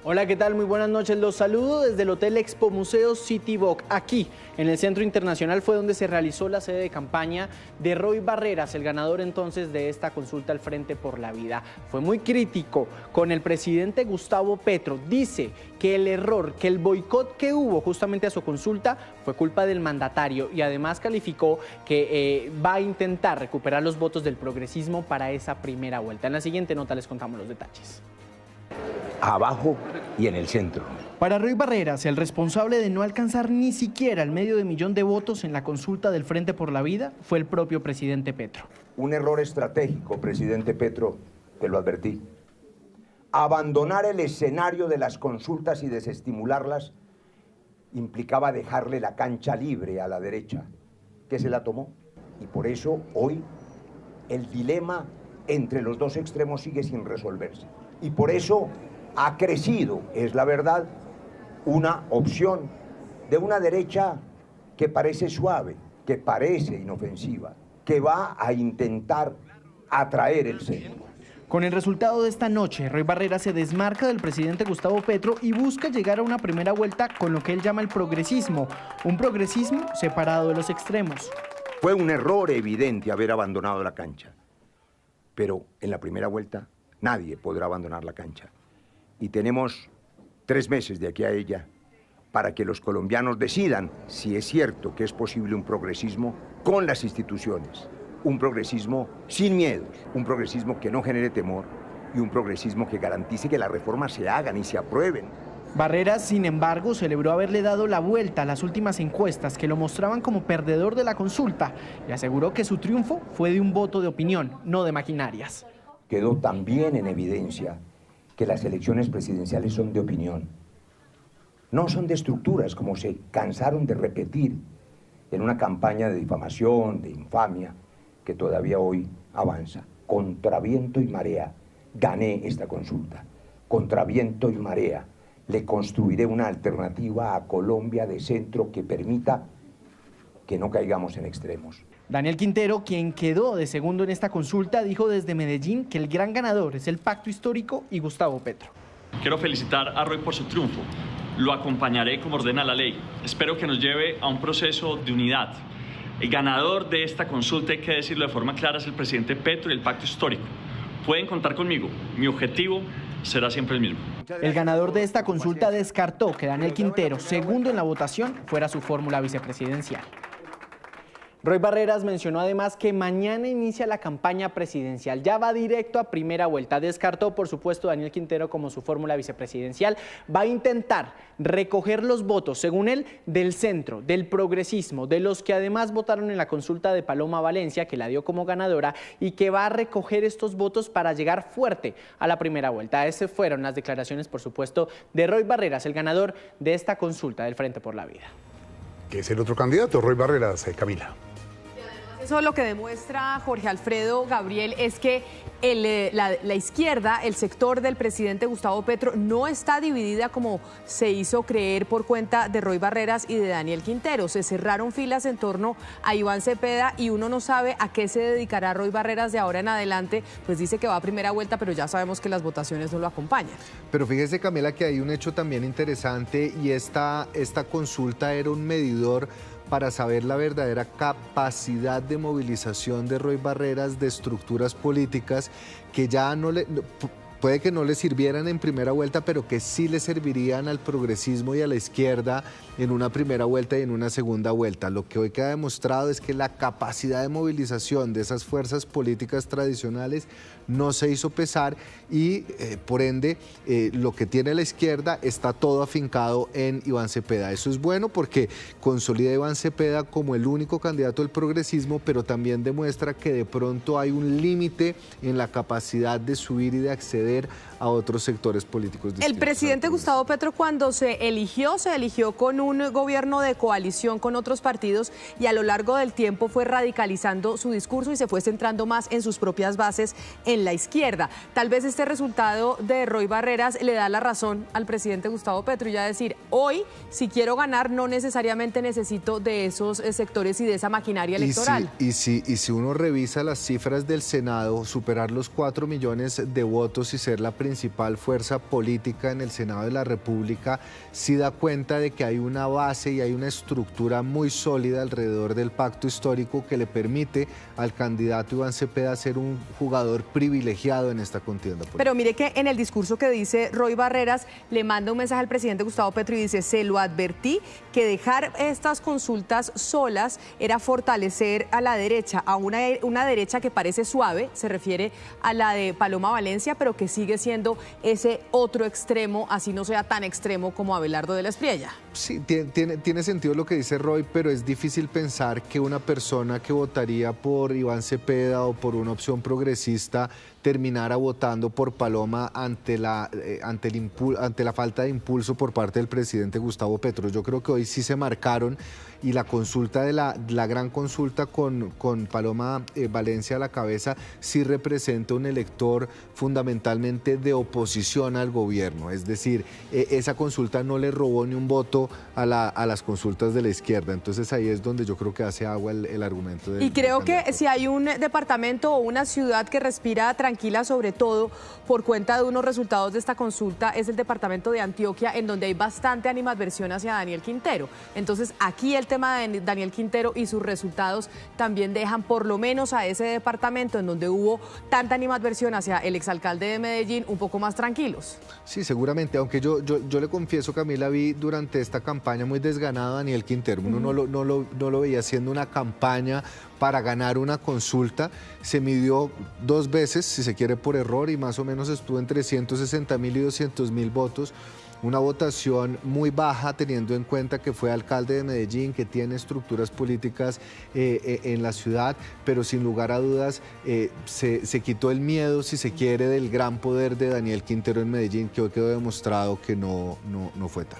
Hola, ¿qué tal? Muy buenas noches. Los saludo desde el Hotel Expo Museo Citiboc. Aquí, en el Centro Internacional, fue donde se realizó la sede de campaña de Roy Barreras, el ganador entonces de esta consulta al Frente por la Vida. Fue muy crítico con el presidente Gustavo Petro. Dice que el error, que el boicot que hubo justamente a su consulta fue culpa del mandatario y además calificó que va a intentar recuperar los votos del progresismo para esa primera vuelta. En la siguiente nota les contamos los detalles. Abajo y en el centro. Para Roy Barreras, el responsable de no alcanzar ni siquiera el 500.000 de votos en la consulta del Frente por la Vida fue el propio presidente Petro. Un error estratégico, presidente Petro, te lo advertí. Abandonar el escenario de las consultas y desestimularlas implicaba dejarle la cancha libre a la derecha, que se la tomó. Y por eso hoy el dilema entre los dos extremos sigue sin resolverse. Y por eso ha crecido, es la verdad, una opción de una derecha que parece suave, que parece inofensiva, que va a intentar atraer el centro. Con el resultado de esta noche, Roy Barreras se desmarca del presidente Gustavo Petro y busca llegar a una primera vuelta con lo que él llama el progresismo, un progresismo separado de los extremos. Fue un error evidente haber abandonado la cancha, pero en la primera vuelta nadie podrá abandonar la cancha. Y tenemos 3 meses de aquí a ella para que los colombianos decidan si es cierto que es posible un progresismo con las instituciones, un progresismo sin miedos, un progresismo que no genere temor y un progresismo que garantice que las reformas se hagan y se aprueben. Barreras, sin embargo, celebró haberle dado la vuelta a las últimas encuestas que lo mostraban como perdedor de la consulta y aseguró que su triunfo fue de un voto de opinión, no de maquinarias. Quedó también en evidencia que las elecciones presidenciales son de opinión, no son de estructuras, como se cansaron de repetir en una campaña de difamación, de infamia, que todavía hoy avanza. Contra viento y marea gané esta consulta, contra viento y marea le construiré una alternativa a Colombia de centro que permita que no caigamos en extremos. Daniel Quintero, quien quedó de segundo en esta consulta, dijo desde Medellín que el gran ganador es el Pacto Histórico y Gustavo Petro. Quiero felicitar a Roy por su triunfo. Lo acompañaré como ordena la ley. Espero que nos lleve a un proceso de unidad. El ganador de esta consulta, hay que decirlo de forma clara, es el presidente Petro y el Pacto Histórico. Pueden contar conmigo. Mi objetivo será siempre el mismo. El ganador de esta consulta descartó que Daniel Quintero, segundo en la votación, fuera su fórmula vicepresidencial. Roy Barreras mencionó además que mañana inicia la campaña presidencial, ya va directo a primera vuelta. Descartó, por supuesto, Daniel Quintero como su fórmula vicepresidencial. Va a intentar recoger los votos, según él, del centro, del progresismo, de los que además votaron en la consulta de Paloma Valencia, que la dio como ganadora, y que va a recoger estos votos para llegar fuerte a la primera vuelta. Esas fueron las declaraciones, por supuesto, de Roy Barreras, el ganador de esta consulta del Frente por la Vida. ¿Qué es el otro candidato? Roy Barreras, Camila. Eso lo que demuestra Jorge Alfredo Gabriel es que la izquierda, el sector del presidente Gustavo Petro, no está dividida como se hizo creer por cuenta de Roy Barreras y de Daniel Quintero. Se cerraron filas en torno a Iván Cepeda y uno no sabe a qué se dedicará Roy Barreras de ahora en adelante. Pues dice que va a primera vuelta, pero ya sabemos que las votaciones no lo acompañan. Pero fíjese, Camila, que hay un hecho también interesante y esta consulta era un medidor para saber la verdadera capacidad de movilización de Roy Barreras de estructuras políticas que ya puede que no le sirvieran en primera vuelta, pero que sí le servirían al progresismo y a la izquierda en una primera vuelta y en una segunda vuelta. Lo que hoy queda demostrado es que la capacidad de movilización de esas fuerzas políticas tradicionales no se hizo pesar y por ende lo que tiene la izquierda está todo afincado en Iván Cepeda. Eso es bueno porque consolida a Iván Cepeda como el único candidato del progresismo, pero también demuestra que de pronto hay un límite en la capacidad de subir y de acceder a otros sectores políticos distintos. El presidente Gustavo Petro, cuando se eligió con un gobierno de coalición con otros partidos y a lo largo del tiempo fue radicalizando su discurso y se fue centrando más en sus propias bases en la izquierda. Tal vez este resultado de Roy Barreras le da la razón al presidente Gustavo Petro y ya decir, hoy si quiero ganar no necesariamente necesito de esos sectores y de esa maquinaria electoral. Y si uno revisa las cifras del Senado, superar los 4 millones de votos y ser la primera principal fuerza política en el Senado de la República, sí da cuenta de que hay una base y hay una estructura muy sólida alrededor del pacto histórico que le permite al candidato Iván Cepeda ser un jugador privilegiado en esta contienda política. Pero mire que en el discurso que dice Roy Barreras, le manda un mensaje al presidente Gustavo Petro y dice: se lo advertí que dejar estas consultas solas era fortalecer a la derecha, a una derecha que parece suave, se refiere a la de Paloma Valencia, pero que sigue siendo ese otro extremo, así no sea tan extremo como Abelardo de la Espriella. Sí, tiene sentido lo que dice Roy, pero es difícil pensar que una persona que votaría por Iván Cepeda o por una opción progresista terminara votando por Paloma ante la falta de impulso por parte del presidente Gustavo Petro. Yo creo que hoy sí se marcaron, y la consulta de la gran consulta con Paloma Valencia a la cabeza sí representa un elector fundamentalmente de oposición al gobierno. Es decir, esa consulta no le robó ni un voto a las consultas de la izquierda. Entonces ahí es donde yo creo que hace agua el argumento del... Y creo que si hay un departamento o una ciudad que respira tranquila, sobre todo por cuenta de unos resultados de esta consulta, es el departamento de Antioquia, en donde hay bastante animadversión hacia Daniel Quintero. Entonces aquí el tema de Daniel Quintero y sus resultados también dejan por lo menos a ese departamento, en donde hubo tanta animadversión hacia el exalcalde de Medellín, un poco más tranquilos. Sí, seguramente, aunque yo le confieso, Camila, vi durante esta campaña muy desganado a Daniel Quintero. Uno no lo veía haciendo una campaña para ganar una consulta. Se midió 2 veces, si se quiere, por error, y más o menos estuvo entre 160.000 y 200.000 votos. Una votación muy baja, teniendo en cuenta que fue alcalde de Medellín, que tiene estructuras políticas en la ciudad, pero sin lugar a dudas se quitó el miedo, si se quiere, del gran poder de Daniel Quintero en Medellín, que hoy quedó demostrado que no fue tal.